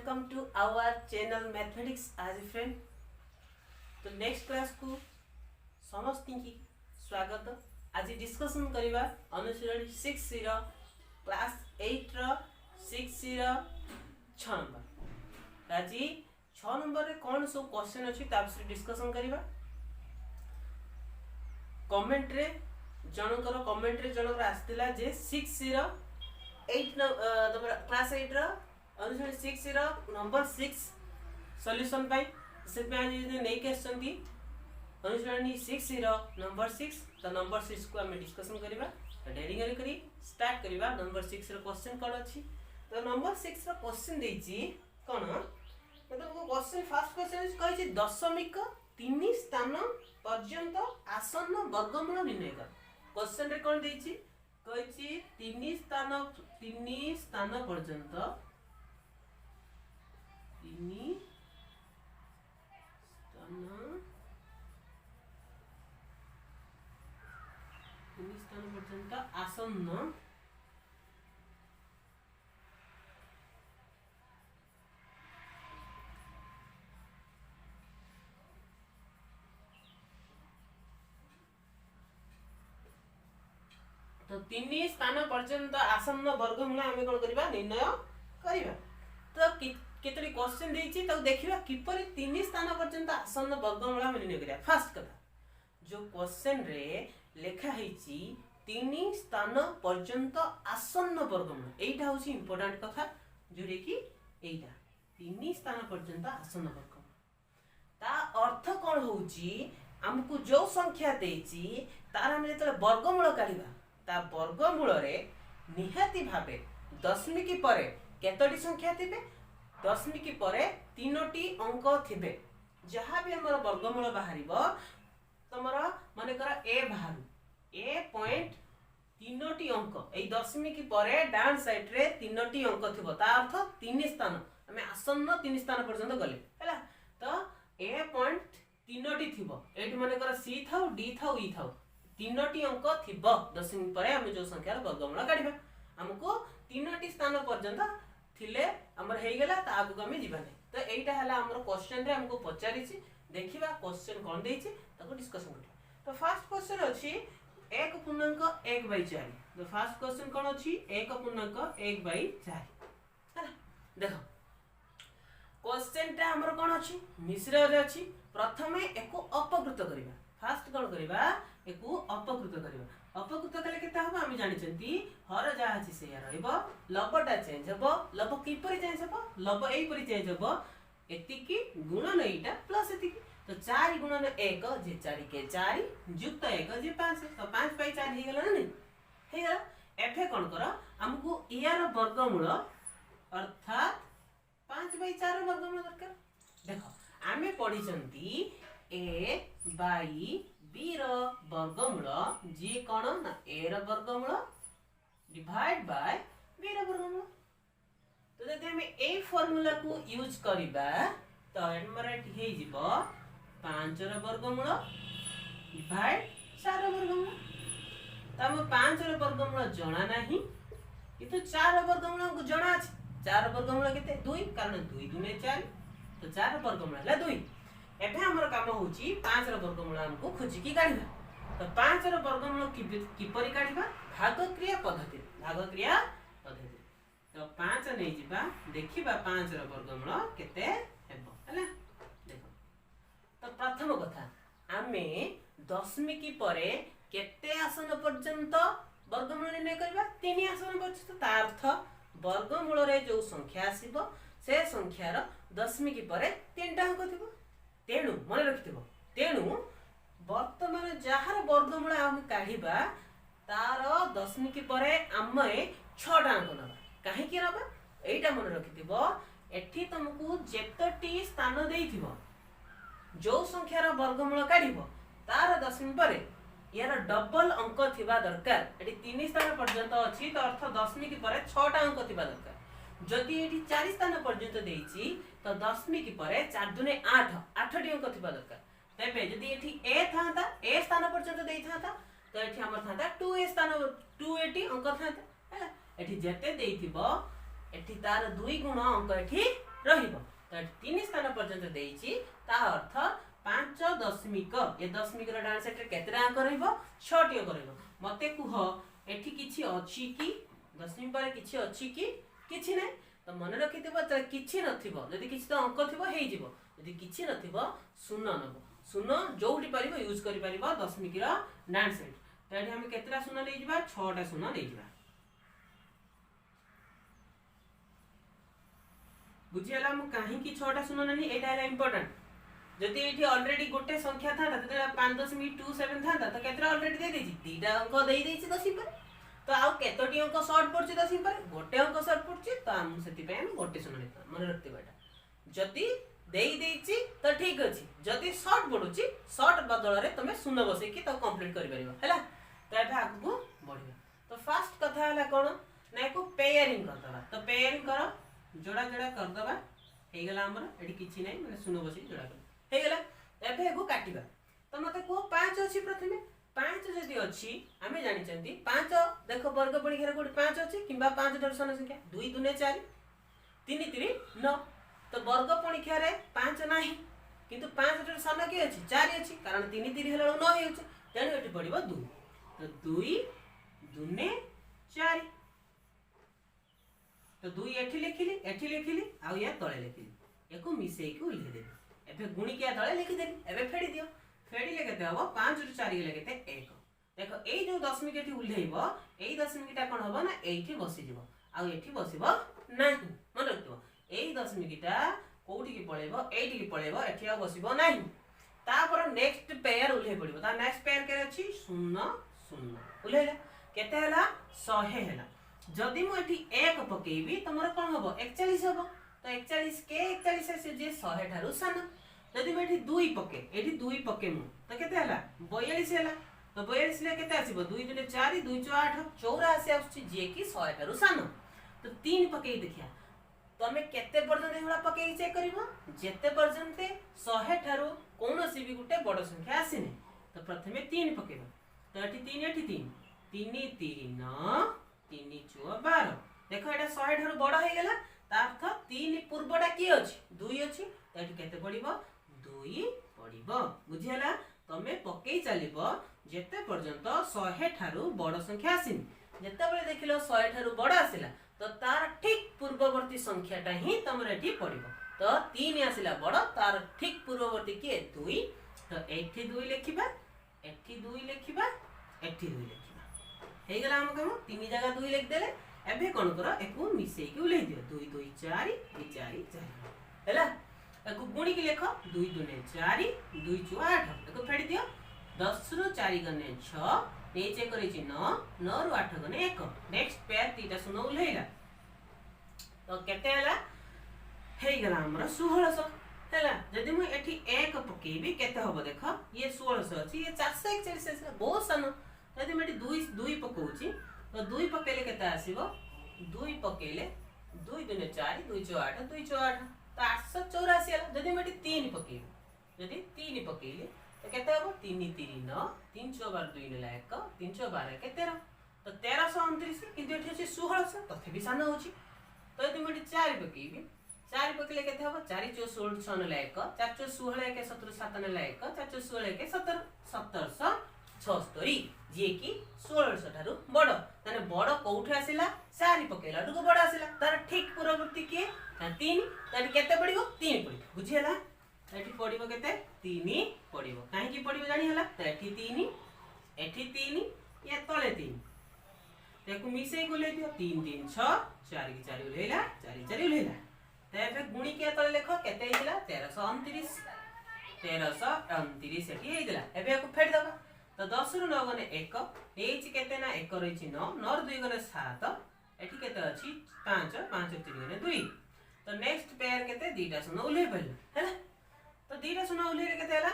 Welcome to our channel mathematics as a friend. तो next class को समस्त की स्वागत। आज डिस्कशन करवा अनुशीलनी 6 क्लास 8 6 6 नंबर। आज 6 नंबर रे कौन सब क्वेश्चन अच्छी विषय डिस्कशन करवा। कमेंट रे जनकर आसला जे 6 8 क्लास 8 अनुशीलनी 6 नंबर 6 सॉल्यूशन पाई से नहीं के अनुशीलनी 6 नंबर 6 तो नंबर 6 को हमें डिस्कशन करबा। डेरिंग करी स्टार्ट करबा। नंबर 6 रो क्वेश्चन कोन अछि तो नंबर 6 रो क्वेश्चन देछि कोन मतलब क्वेश्चन फर्स्ट क्वेश्चन कहै छै दशमिक 3 स्थान पर्यंत आसन्न वर्गमूल निर्णय कर। क्वेश्चन रे कोन देछि कहै छै 3 स्थान पर्यंत 3 स्थान पर्यंत आसन्न तो 3 स्थान पर्यंत आसन्न वर्गमूल आमे कोन करबा निर्णय करबा। तो केतरी क्वेश्चन देछि तो देखिबा किपरि 3 स्थान पर्यंत आसन्न वर्गमूल आमे निर्णय करबा। फर्स्ट कथा जो क्वेश्चन रे लेखा हेछि 3 स्थान पर्यंत आसन्न वर्गमूल एटा होछि इंपोर्टेंट कथा जोरे कि एटा 3 स्थान पर्यंत आसन्न वर्गमूल ता अर्थ कोन होछि हमकु जो संख्या देछि तार हम जेतले वर्गमूल काढिबा ता वर्गमूल रे निहाती भाबे दशमिक परे केतोटी संख्या थिबे दशमिक परे 3टी अंक थिबे। जहां भी हमर वर्गमूल बाहरिबो तमरा माने करा ए बाहरु ए पॉइंट 3टी अंक ए दशमिक परे डाउन साइड रे 3टी अंक थिबो ता अर्थ 3 स्थान हमें आसन्न 3 स्थान पर्यंत गले हैला। तो ए पॉइंट 3टी थिबो एठी माने करा सी थाउ डी थाउ ई थाउ 3टी अंक थिबो दशमिक परे हम जो संख्यार वर्गमूल काढिबा हमको 3टी स्थान पर्यंत थिले हमर हेई गेला ता आगु हम जीवाने। तो एटा हला हमर क्वेश्चन रे हमको पचारि छि देखिबा क्वेश्चन कोन देइ छि ताको डिस्कशन करिबा। तो फर्स्ट क्वेश्चन अछि 1.1/4। तो फर्स्ट क्वेश्चन कोन अछि 1.1/4 हैला। देखो क्वेश्चन ता हमर कोन अछि मिश्र रे अछि। प्रथमे एको अपकृत करिबा। फर्स्ट कोन करिबा एको अपकृत करिबा। अपकृत कले केता होबा हम जानि छथि हर जा अछि से रहइबो लबटा चेंज हबो लब किपरि चेंज हबो लब एई परि चेंज हबो एतिकी गुणन एटा प्लस एतिकी। तो 4 गुणन 1 जे 4 के 4 युक्त 1 जे 5 तो 5/4 हे गेला नै हे गेला। एफे कोन कर हमकु यार वर्गमूल अर्थात 5/4 वर्गमूल दरकार। देखो आमे पढि छथि a बाई b रो वर्गमूल जे कोन ना a रो वर्गमूल डिवाइड बाय b रो वर्गमूल। तो जदि हम ए फार्मूला को यूज करिबा तो हमर एठी हे जिवो 5 रो वर्गमूल डिवाइड 4 रो वर्गमूल। त हम 5 रो वर्गमूल जणा नाही किंतु 4 रो वर्गमूल हमको जणा अछि। 4 रो वर्गमूल केते 2 कारण 2 गुणे 4 तो 4 रो वर्गमूल हला 2। एबे हमर काम होची 5 रो वर्गमूल हमको खोजी की काढिबा। तो 5 रो वर्गमूल किपरि काढिबा भागक्रिया पद्धति तो 5 नै जिबा देखिबा 5 रो वर्गमूल केते हेबो हला। देखो तो प्रथम कथा आमे दशमिक परे केते आसन पर्यंत वर्गमूल निर्णय करबा 3 आसन पर्यंत। ता अर्थ वर्गमूल रे जो संख्या आसीबो से संख्यार दशमिक परे 3टा अंक थिबो। तेणु मन रखिथिबो तेणु वर्तमान जहार वर्गमूल हम काढिबा तार दशमिक परे आमे 6टा अंक नबा काहे कि नबा एटा मन रखिथिबो। एठी तुमको जेतटी स्थान देइथिबो जो संख्यार वर्गमूल काढिबो तार दशमिक परे यार डबल अंक थिबा दरकार। एठी 3 स्थान पर्यंत अछि तो अर्थ दशमिक परे 6टा अंक थिबा दरकार। जदि एठी 4 स्थान पर्यंत देइछि तो दशमिक परे 4 दुने 8 8टी अंक थिबा दरकार। तबे जदि एठी ए थांता ए स्थान पर्यंत देइ थांता तो एठी हमर थांता 2 स्थान 280 अंक थांता हैला। एठी जेते देइथिबो एठी तार 2 गुण अंक एठी रहिबो तो 3 स्थान पर्यंत देइछि ता अर्थ 5 दशमिक ए दशमिक रो डान सेट रे केतेटा अंक रहिबो 6 टी अंक रहिबो मते कुह एठी किछि अछि कि दशमिक पर किछि अछि कि किछि नै तो मन रखिथिबो त किछि नथिबो जदि किछि तो अंक थिबो हेइ जिवो जदि किछि नथिबो शून्य नबो शून्य जोउठी परिबो यूज करि परिबो दशमिक रो डान सेट तो एठी हम केतेटा शून्य नै जिबा 6 टा शून्य नै जिबा बुझियला मु काहे कि 6 टा शून्य नै एटा है इंपोर्टेंट जदि एठी ऑलरेडी गोटे संख्या था त 5.27 था तो केतेटा ऑलरेडी दे देछि दीटा अंक दे देछि दशमिक पर तो आउ केतोटी अंक शॉर्ट पड़छि दशमिक पर गोटे अंक शॉर्ट पड़छि तो हम सेति पे हम गोटे शून्य लेता मन रखते बेटा जदि देई देछि तो ठीक अछि जदि शॉर्ट पड़ुछि शॉर्ट बदल रे तमे शून्य बसे कि तो कंप्लीट करि परिबो हैला तो एटा आगु बढ़िबा तो फर्स्ट कथा हला कोन नै को पेयरिंग कर दबा तो पेयरिंग करो जोड़ा जोड़ा कर दबा हे गेला हमर एठी किछि नै माने शून्य बसे जोड़ा कर हे गेला एबे एगु काटिबा तो मते को 5 अछि प्रथमे 5 जदि अछि आमे जानि चंती 5 देखो वर्ग परीक्षा रे कोड 5 अछि किबा 5 टर सन संख्या 2 2 4 3 3 9 तो वर्ग परीक्षा रे 5 नाही किंतु 5 टर सन के अछि 4 अछि कारण 3 3 हेला 9 हे अछि तेनु एठी पडिबो 2 तो 2 2 4 तो 2 एठी लिखिली आ या तळे लिखिली एको मिसेई के उल्हे देबे एबे गुणी के तळे लिखि देबे एबे फेडी दियो फेडी ले केते हबो 5 रु 4 ले केते 1 देखो एई जो दशमिक एठी उल्हेइबो एई दशमिकटा कोन हबो ना एठी बसि जिवो आ एठी बसिबो नाही मन रखिबो एई दशमिकटा कोठी की पळेबो एठी की पळेबो एठी आ बसिबो नाही तापर नेक्स्ट पेयर उल्हे पड़िबो ता नेक्स्ट पेयर के अछि 0 0 उल्हेला केते हला 100 हेला जदि मु एठी 1 पकेइबी तमरो कोन हबो 41 हबो तो 41 के 41 से जे 100 ठारू सान जदि मैं एठी 2 पके एठी 2 पके मु तो केते हला 42 हेला तो 42 ले केते आसीबो 2 2 4 2 8 84 आछी जे कि 100 ठारू सान तो 3 पके देखिया तमे केते पर्यंत हेला पके चेक करबो जेते पर्यंत 100 ठारू कोनोसी भी गुटे बड़ संख्या आसीने तो प्रथमे 3 पकेबो तो एठी 3 एठी 3 3 3 3 4 12 देखो एटा 100 ठारू बड़ हे गेला ता अर्थ 3 पूर्वटा की अछि 2 अछि तो एठी केते पडिबो 2 पडिबो बुझियला तमे पकेई चलिबो जेते पर्यंत 100 ठारू बड़ संख्या आसीनी जेते बेले देखिलो 100 ठारू बड़ आसिला तो तार ठीक पूर्ववर्ती संख्याटा ही तमरे एठी पडिबो तो 3 आसिला बड़ तार ठीक पूर्ववर्ती के 2 तो एठी 2 लिखिबा एठी 2 लिखिबा एठी 2 लिखिबा हे गेला हम काम 3 जगह 2 लिख देले एबे कोन करो एकु मिसेई के उलै दियो 2 2 4 2 4 4 हैला एकु गुणी के लिखो 2 2 4 2 4 8 एकु फेडी दियो 10 रु 4 गने 6 नीचे करै छि 9 9 रु 8 गने 1 नेक्स्ट पेयर तीटा सुनो उलैला तो केते हला हे गेला हमर 1600 हैला जदि मु एठी 1 पकेबी केते हबो देखो ये 1600 अछि ये 441 अछि बहुत सान जदि मैं 2 पकोछि तो 2 पकेले केते आसीबो 2 पकेले 2 2 4 2 8 2 8 तो 884 हला जदि मैं 3 पकेबी जदि 3 पकेले तो केते हबो 3 3 9 3 4 2 ने 1 3 12 के 13 तो 1329 किंतु एठी अछि 1600 तथे भी सान होछि तो यदि मैं 4 पकेबी 4 पकेले केते हबो 4 4 16 6 ने 1 4 4 16 के 17 7 ने 1 4 4 16 के 17 1776 जे कि 1600 ठारू बड़ तने बड़ कोउठ आसिला 4 पकेला दुगो बड़ आसिला तार ठीक पूर्ववर्ती के 3 तार केते पडिबो 3 पडिबो बुझियला एठी पडिबो केते 3 पडिबो काहे की पडिबो जानि हला त एठी 3 या तळे 3 देखो मिसेई को ले दियो 3 3 6 4 की 4 उलेला 4 4 उलेला तेबे गुणी के तळे लेखो केते हेला 1329 1329 एठी हेला एबे को फेड दबा तो 10 रु 9 गने 1 एची केते ना 1 रहिछि 9 9 रु 2 गने 7 एठी केते अछि 5 5 3 गने 2 तो नेक्स्ट पेयर केते दीटा सुनो उले पहले हैला तो दीटा सुनो उले रे केते हला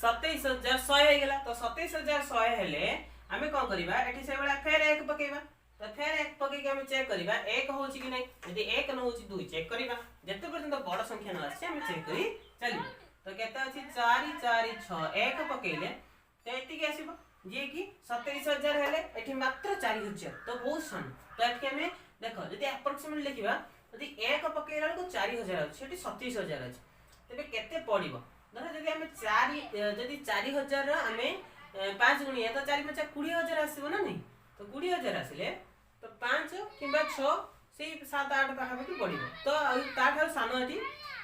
27100 हे गेला तो 27100 हेले हमें कोन करबा एठी से बेला फेर 1 पकेबा तो फेर 1 पके के हम चेक करबा 1 होछि कि नै यदि 1 न होछि 2 चेक करबा जते पर्यंत बड़ संख्या न आछि हम चेक करी चली तो केते अछि 4 4 6 1 पकेले तो एति के आसीबो जे कि 27,000 हेले एठी मात्र 4,000 तो बहुत सान तो एठी हमें देखो जदि अप्रोक्सीमेट लिखिबा जदि 1 पकेइला को 4,000 अछि एठी 27,000 अछि तबे केते पड़िबो धर जदि हमें 4 जदि 4,000 रा हमें 5 गुणिया तो 4 5 20,000 आसीबो ना नहीं तो 20,000 आसिले तो 5 किबा 6 से 7 8 पाखा पाखी पड़िबो तो ता ठार सानो एठी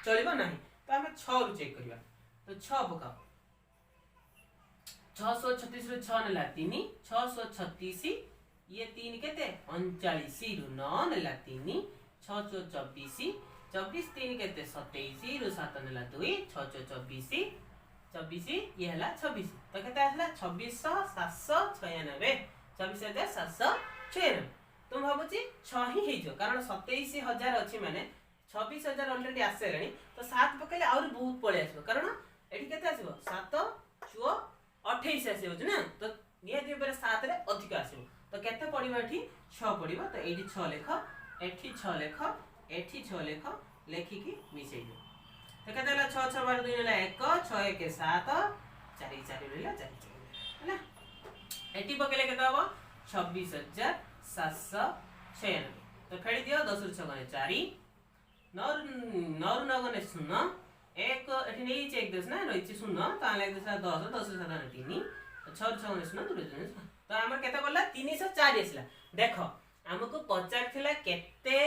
चलिबो नाही तो हमें 6 रु चेक करिया तो 6 पकाओ 636 रु 6 नेला 3 636 ये 3 केते 39 रु 9 नेला 3 6 24 24 3 केते 27 रु 7 नेला 2 6 24 24 ये हला 26 तो केते आसला 26,796 24,796 तुम भाबुची 6 ही हेजो कारण 27,000 अछि माने 26,000 ऑलरेडी आसेलेनी तो 7 पकेले और बहुत पळे आसबो कारण एठी केते आसीबो 7 4 28 आसीबो ना तो निहाती ऊपर 7 रे अधिक आसीबो तो केते पड़िबो एठी 6 पड़िबो तो एठी 6 लेख एठी 6 लेख एठी 6 लेख लेखि की मिसै दो तो केते हला 6 6 12 2 हला 1 6 1 7 4 4 रहला 4 हला एठी पकेले केते हबो 26,796 तो फेडी दियो 10 रु 6 गने 4 9 9 गने 0 एक एठी नै चेक देस ना रहिछि 0 ता लाग देस 10 10 रु 7 3 6 रु 6 गने 0 2 रु तो हमर केते पड़ला 304 आसला देखो हमको पचार थिला केते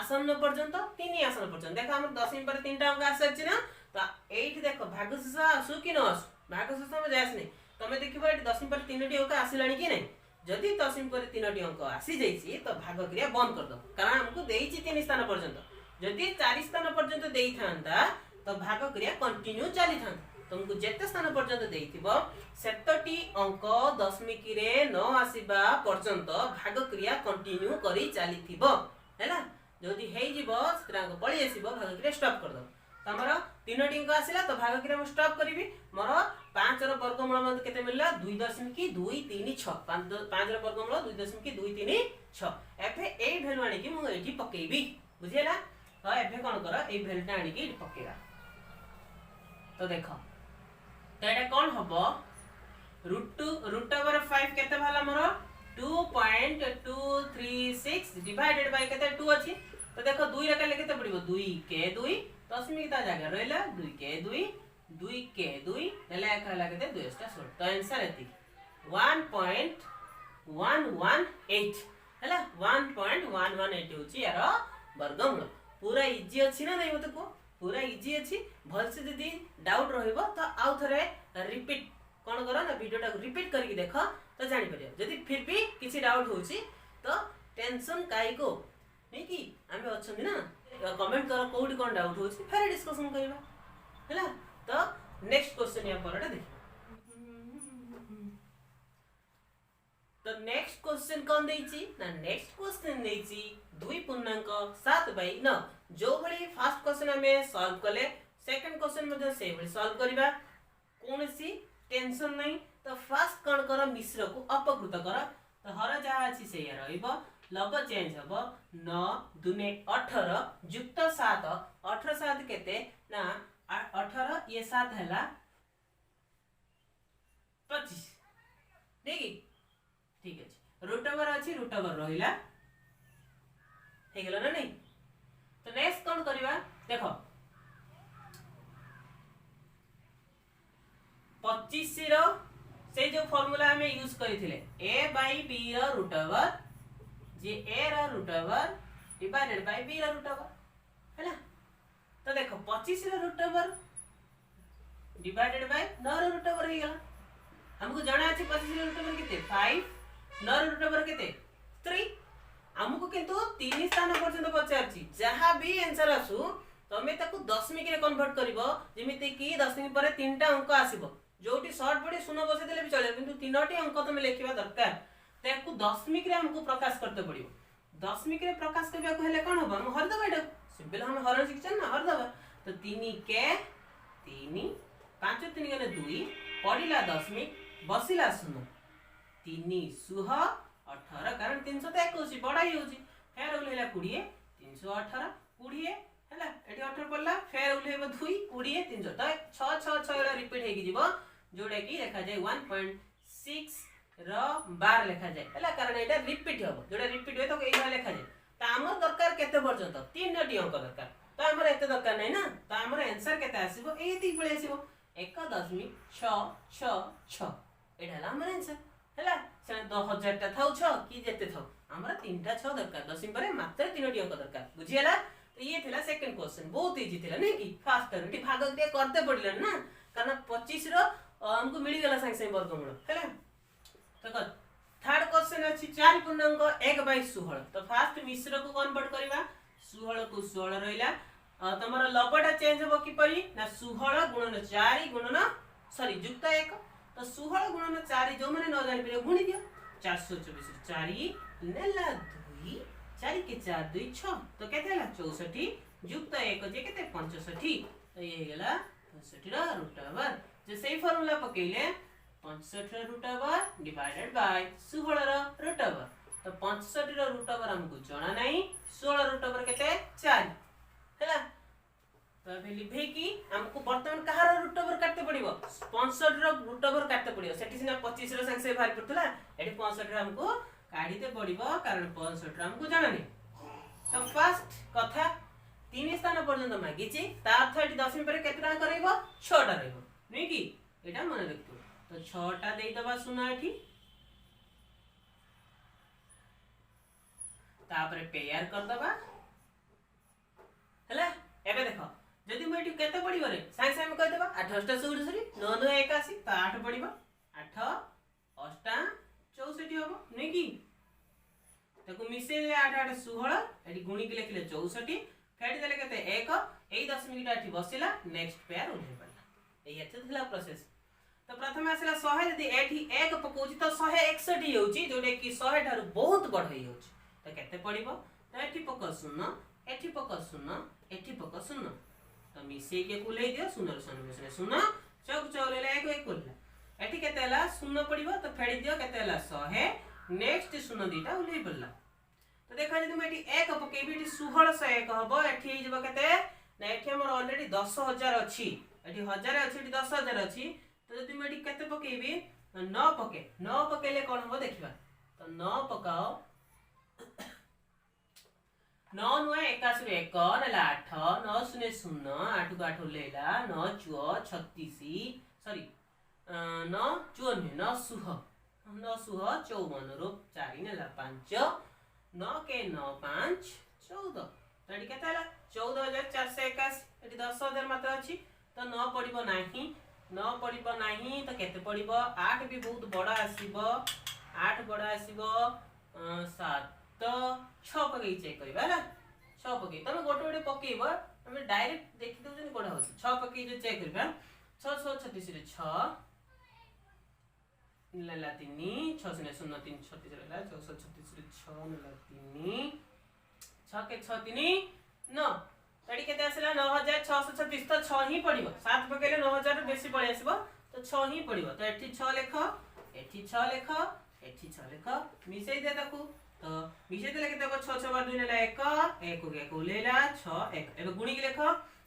आसन पर्यंत 3 आसन पर्यंत देखो हमर 10 पर 3 टा अंक आसछि ना तो एठी देखो भागशेष आसु कि न आसु भागशेष हम जायस नै तमे देखिबो एठी 10 पर 3 टी अंक आसिलानी कि नै जदि 10 पर 3 टी अंक आसी जाईछि तो भाग क्रिया बंद कर दो कारण हमको देइछि 3 स्थान पर्यंत जदि 4 स्थान पर्यंत देई थांदा तो भाग क्रिया कंटिन्यू चली थांदा तुमको जेते स्थान पर्यंत देइथिबो सेतटी अंक दशमिक रे न आसीबा पर्यंत भाग क्रिया कंटिन्यू करी चलीथिबो हैला जदि हेइ जिवो सत्रांक पळी आसीबो भाग क्रिया स्टॉप कर दो तमर 3 टी अंक आसीला तो भाग क्रिया हम स्टॉप करबी मोर 5 रो वर्गमूल मते केते मिलला 2.236 5 रो वर्गमूल 2.236 एफे ए वैल्यू आनी कि मु एठी पकेइबी बुझियला तो एफे कोन कर ए वैल्यूटा आनी कि पकेइबा तो देखो तो एटा कोन हबो √5 केते भाला मोर 2.236 डिवाइडेड बाय केते 2 अछि तो देखो 2 रे केले केते पड़िबो 2 के 2 दशमिक ता जगह रहला 2 के 2 2 के 2 हेला एक हला केते 2 टा 16 तो आंसर एति 1.118 हेला 1.118 होची यार वर्गमूल पूरा इजी अछि ना नै मते को पूरा इजी अछि भल से यदि डाउट रहइबो तो आउ थरे रिपीट कोन करो ना वीडियोटा रिपीट करके देखो तो जानि परियो यदि फिर भी किसी डाउट होची तो टेंशन काई को नै कि आमे अछन ना कमेंट करो कोडी कोन डाउट होची फेर डिस्कशन करबा हैला तो नेक्स्ट क्वेश्चन या परडा देखो तो नेक्स्ट क्वेश्चन कोन देइची ना नेक्स्ट क्वेश्चन देइची 2.7/9 जो भली फर्स्ट क्वेश्चन हमें सॉल्व कले सेकंड क्वेश्चन मध्ये से भली सॉल्व करबा कोनसी टेंशन नहीं तो फर्स्ट कोन करो मिश्र को अपकृत करो तो हर जहा अछि से रहइबो लव चेंज हबो 9 दुने 18 युक्त 7 18 7 केते ना 18 ये 7 हला 25 देखि ठीक अछि रूट ओवर अछि रूट ओवर रहिला हे गेलो ना नहीं तो नेक्स्ट कोन करबा देखो 25 रो से जो फार्मूला हमें यूज करिथिले a by b रो रूट ओवर जे a रो root over divided by b रो रूट ओवर हैला तो देखो 25 रो रूट ओवर डिवाइडेड बाय 9 रो रूट ओवर हे गेला हमको जाना अछि 25 रो रूट ओवर केते 5 9 रो रूट ओवर केते 3 हमको किंतु 3 स्थान पर्यंत पचारछि जहां भी आंसर आसु तमे ताकू दशमिक रे कन्वर्ट करबो जेमिति कि दशमिक परे 3 टा अंक आसीबो जोटी शॉर्ट पड़ी शून्य बसे देले भी चले किंतु 3टी अंक तमे लेखिबा दरकार ताकू दशमिक रे हमको प्रकाश करते पड़िबो दशमिक रे प्रकाश करबा को हेले कोन होबो हम हर दबा एटा सिंपल हम हरण शिक्षण ना हर दबा तो 3 के 3 5 3 गने 2 पड़िला दशमिक बसिला शून्य 3 सुह 18 कारण 321 बडाई होची फेर उलेला 20 318 20 हैला एटी 18 पड़ला फेर उलेबो 2 20 300 तो 6 6 6 एला रिपीट हेगी जीवो जोडे की देखा जाय 1.6 बार लिखा जाए है कारण यहाँ रिपीट हम जो रिपीट हुए तो ये लिखा जाए तो आम दरकार के पर्यंत 3टी अंक दरकार तो आम एत दरकार नहीं ना तो आम आंसर के आसो ये पलि आसो 1.666 यहाँ आम आंसर है 1000टा था कि जिते था आम 3टा 6 दरकार दशमी पर मात्र 3टी अंक दरकार बुझीगला तो ये थिला सेकंड क्वेश्चन बहुत इजी थिला नहीं कि फास्ट ये भाग दिया करते पड़े ना कारण 25 हमको मिलगला सागे सागे वर्गमूल है तो थर्ड क्वेश्चन अच्छी 4.1/16 तो फास्ट मिश्र को कन्वर्ट करवा 16 को 16 रहा तुम लबटा चेंज हम किपरि ना 16 गुणन 4 गुणन सॉरी युक्त 1 तो 16 गुणन 4 जो मैंने न जानि पे गुणी दियो 424 4 नेला 2 4 के 4 2 6 तो केते हला 64 युक्त 1 जे केते 65 तो ये गेला 65 रा रूट ओवर जे सही फार्मूला पकेले 65 रूट ओवर डिवाइडेड बाय 16 रा रूट ओवर तो 65 रा रूट ओवर हमको जाना नहीं 16 रूट ओवर केते 4 हैला तो अबे लिभे की हमको वर्तमान कहार रूट ओवर काटते पड़िबो 65 रा रूट ओवर काटते पड़िबो सेठी सिना 25 रा संग से भारी पड़तला एठी 65 रा हमको काढीते पड़िबो कारण 65 रा हमको जाना नहीं तो फर्स्ट कथा 3 स्थान पर्यंत मागिची ता अर्थ एठी दशमी पर केतना करैबो 6 टा रहइबो नै कि एटा मन रखतो तो 6टा दे दबा सुना एठी तापरे पेयर कर दबा हला एबे देखो जदि मैं एठी केते पड़िबो रे साइ साइ में कह देबा 8 8 64 9 9 81 तो 8 पड़िबो 8 8 64 होबो नै कि ताको मिसेले 8 8 16 एठी गुणी के लिखले 64 फेडी देले केते 1 एई दशमिक टा एठी बसिला नेक्स्ट पेयर उठे पड़ला एई एते थिला प्रोसेस तो प्रथम आसला 100 यदि एठी 1 पकोची तो 161 होउची जोडे कि 100 ठारू बहुत बड़ होई होउची तो केते पड़िबो तो एठी पक 0 एठी पक 0 एठी पक 0 तो मिसे के कुले दियो 0 0 मिसले 0 चौक चौलेला 1 1 कोला एठी केते हला 0 पड़िबो तो फेडी दियो केते हला 100 नेक्स्ट 0 दीटा उले पड़ला तो देखा जदि मैं एठी 1 पकेबी एठी 1601 हबो एठी हे जबो केते ना एठी हमर ऑलरेडी 10000 अछि एठी 1000 अछि एठी 10000 अछि तो जदि मैं एठी केते पकेबी 9 पकेले कोन हबो देखिबा तो 9 पकाओ 9 9 81 1 नेला 8 9 0 0 8 को 8 लेला 9 4 36 सॉरी 9 4 9 सुह 9 सुह 54 रो 4 नेला 5 9 के 9 5 14 तो एठी केते हला 14481 एठी 10000 मात्र अछि तो 9 पड़िबो नाही 9 पड़िबो नाही तो केते पड़िबो 8 भी बहुत बड़ा आसीबो 8 बड़ा आसीबो 7 6 पकई चेक करबा हला 6 पकई तमे गोटे गोटे पकेइबो हम डायरेक्ट देखि दउ जनी कोडा होछ 6 पकई जे चेक करबा 6 6 36 रे 6 नेला 3 6 0 0 3 36 रेला 6 36 रे 6 नेला 3 6 के 6 3 9 तड़ी केते आसला 9636 तो 6 ही पड़िबो 7 पकेले 9000 रे बेसी पळि आसीबो तो 6 ही पड़िबो तो एठी 6 लेख एठी 6 लेख एठी 6 लेख मिसै दे ताकू तो मिसै देले केते हो 6 6 बार 2 नेला 1 1 को 1 लेला 6 1 एबे गुणी के लेख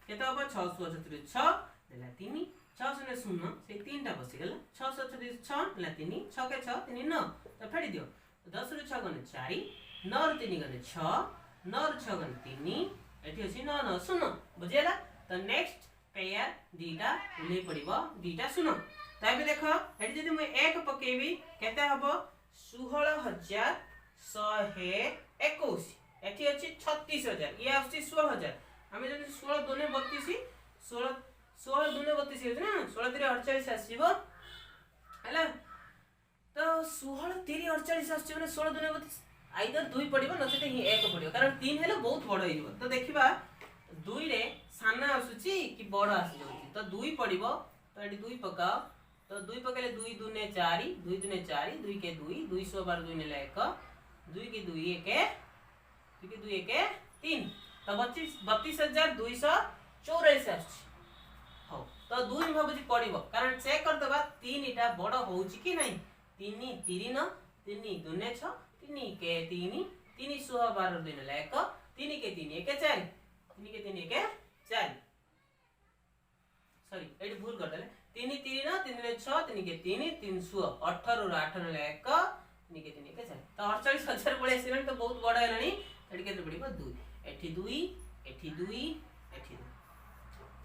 केते हो 6 36 6 नेला 3 6 0 0 से 3 टा बसि गेला 6 36 6 नेला 3 6 के 6 3 9 तो फेडी दियो 10 रो 6 गने 4 9 रो 3 गने 6 9 रो 6 गने 3 एठी अछि 9 9 0 बुझेला तो नेक्स्ट पेयर दीटा उले पड़िबो दीटा 0 ताबे देखो एठी जदि मैं 1 पकेबी केते हबो 16121 एठी अछि 36000 ये आछि 16000 हमें जदि 16 2 32 16 16 2 32 है ना 16 3 48 आसीबो हैला तो 16 3 48 आछि माने 16 2 32 आइदर 2 पड़िबो नसेते ही 1 पड़िबो कारण 3 हेले बहुत बड़ होइबो तो देखिबा 2 रे साना आसुची कि बड़ आसी जाउची तो 2 पड़िबो तो एठी 2 पकाओ तो 2 पकेले 2 2 ने 4 2 2 ने 4 2 के 2 200 बार 2 नेला 1 2 के 2 1 2 के 2 1 3 तो 32284 आछि हो तो 2 भाबुची पड़िबो कारण चेक कर दबा 3 इटा बड़ होउची कि नहीं 3 3 न 3 2 ने 6 3 के 3 300 बार 2 नेला 1 3 के 3 1 4 3 के 3 1 4 सॉरी एडी भूल कर देले 3 3 3 6 3 के 3 300 18 8 9 1 3 के 3 के 4 तो 48,000 पळे आसीलानी तो बहुत बड़ हेलानी एठी केते पड़िबो 2 एठी 2 एठी 2 एठी 2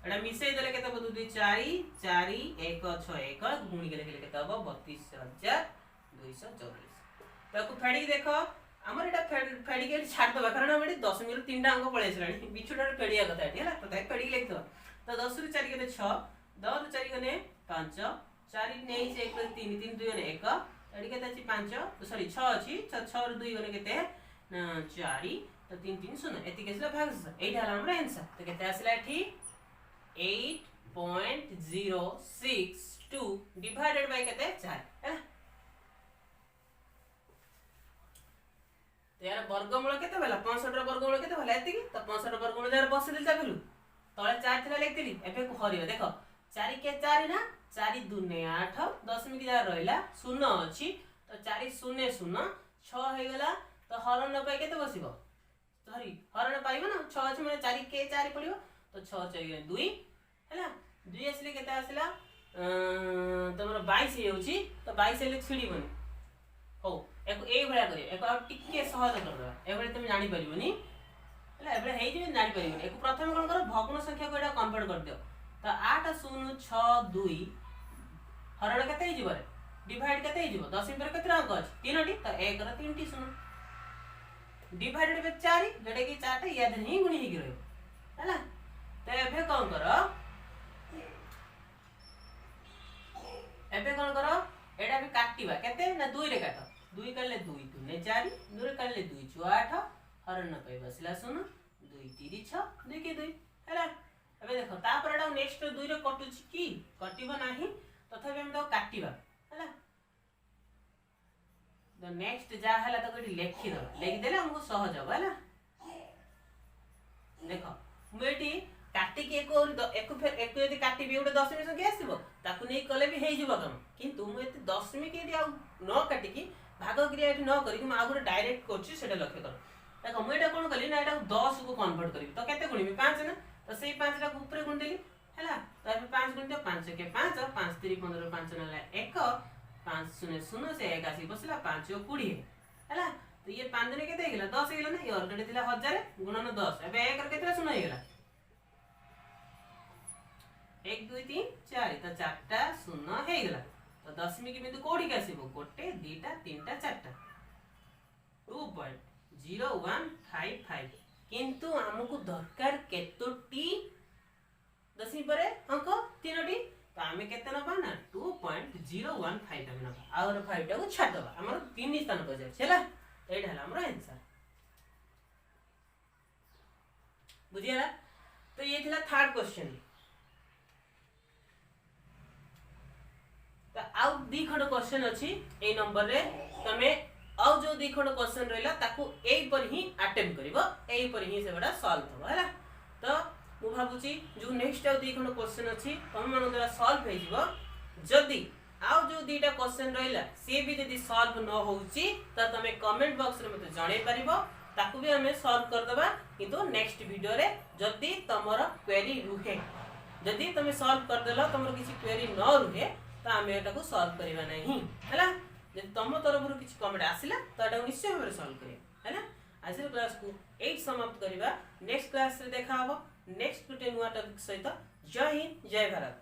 एटा मिसै देले केते बदु 2 4 4 1 6 1 गुणी गेले केते हबो 32,244 ताको फेडी देखो हमर एटा फेडी के छाड़ दबा कारण हम एटी 10 मिनट 3 टा अंक पळे आसीलानी बिछुडा फेडिया कथा एटी हला तो ताई फेडी के लिखतो तो 10 रु 4 केते 6 10 रु 4 गने 5 4 ने 1 3 3 2 गने 1 एडी केते अछि 5 सॉरी 6 अछि 6 रु 2 गने केते 4 तो 3 3 0 एति केसला भाग एटा हला हमर आंसर तो केते आसला एठी 8.062 डिवाइडेड बाय केते 4 है तो यार वर्गमूल केते भेला 65 रो वर्गमूल केते भेला एति तो 65 वर्गमूल जार बसे दिल चाबिलु तळे 4 थिला लिखतिली एबे को हरियो देखो 4 के 4 ना 4 2 ने 8 दशमिक जार रहला 0 अछि तो 4 0 0 6 हे गेला तो हरण पाई केते बसिबो सॉरी हरण पाइबो ना 6 अछि माने 4 के 4 पडिबो तो 6 4 2 हैला 2 असले केते आसला तमरो 22 हे होची तो 22 हेले छिडीबनी हो एको ए भला करियो एको आ टिके सहज करबा एबे तुम जानि परिबोनी हैला एबे हेइ जे जानि परिबोनी एको प्रथम कोन करो भग्न संख्या को एटा कन्वर्ट कर दियो तो 8 0 6 2 हरण केते हे जिवो रे डिवाइड केते हे जिवो 10 पर केते अंक अछि 3 टी तो 1 रा 3 टी 0 डिवाइडेड बाय 4 जेडे की 4 टा याद नहीं गुणी ही रहयो हैला तो एबे कोन करो एबे कोन करो एटा भी काटिबा केते ना 2 रे काटो 2 करले 2 2 ने 4 2 रे करले 2 6 8 हरण न पाई बसला सुन 2 3 6 2 के 2 हैला एबे देखो ता पर एटा नेक्स्ट 2 रे कटुची की कटिबो नाही तथापि हम तो काटिबा हैला द नेक्स्ट जा हला तो कटी लिखि दो लिखि देले हमको सहज हो हैला देखो मेटी काटी के एको फिर एको यदि काटी भी उडे दशमिक संख्या आसीबो ताकू नै कले भी हेइ जिवो काम किंतु मु एते दशमिक एडी आ न काटी की भाग क्रिया एठी न करी म आगुरे डायरेक्ट करछि सेटा लक्ष्य कर देखो मु एटा कोन कली ना एटा 10 को कन्वर्ट करी तो केते गुणिबी 5 ना तो सेही 5 टा ऊपर गुण देली हैला तो अब 5 गुण दे 5 के 5 5 3 15 5 नला 1 5 0 0 से 1 आसी बसला 5 20 हैला तो ये 5 दिन केते गेला 10 गेला ना ये ऑलरेडी थिला 1000 गुणन 10 अब 1 कर केते सुन गेला 1 2 3 4 तो 4 टा 0 हे गेला तो दशमिक बिंदु कोडी के आसीबो गोटे 2 टा 3 टा 4 टा 2.0155 किंतु हमकु दरकार केतोटी दशमिक परे अंक 3 टी तो हमें केते नबा ना 2.015 टा नबा और 5 टा को छाड़ दबा हमर 3 स्थान पर जाय छला एटा हला हमर आंसर बुझियला तो ये थिला थर्ड क्वेश्चन तो आउ दी खंड क्वेश्चन अछि ए नंबर रे तमे आउ जो दी खंड क्वेश्चन रहला ताकू एई पर ही अटेम्प्ट करिवो एई पर ही से बडा सॉल्व होबो हैला तो मु भाबुची जो नेक्स्ट आउ दी खंड क्वेश्चन अछि तम मन द्वारा सॉल्व हे जिवो जदी आउ जो दीटा क्वेश्चन रहला से भी जदी सॉल्व न होउची त तमे कमेंट बॉक्स रे मते जणे परिबो ताकू भी हमें सॉल्व कर दबा किंतु नेक्स्ट वीडियो रे जदी तमरो क्वेरी रुहे जदी तमे सॉल्व कर देलो तमरो किछि क्वेरी न रुहे तो आम एटा को सॉल्व करबा नहीं हैला जे तम तरफ रु किछि कमेंट आसिला तो एटा निश्चय भाबे सॉल्व करिया हैला आज क्लास को 8 समाप्त करबा नेक्स्ट क्लास रे देखा हबो नेक्स्ट गुटे नुवा टॉपिक सहित जय हिंद जय भारत।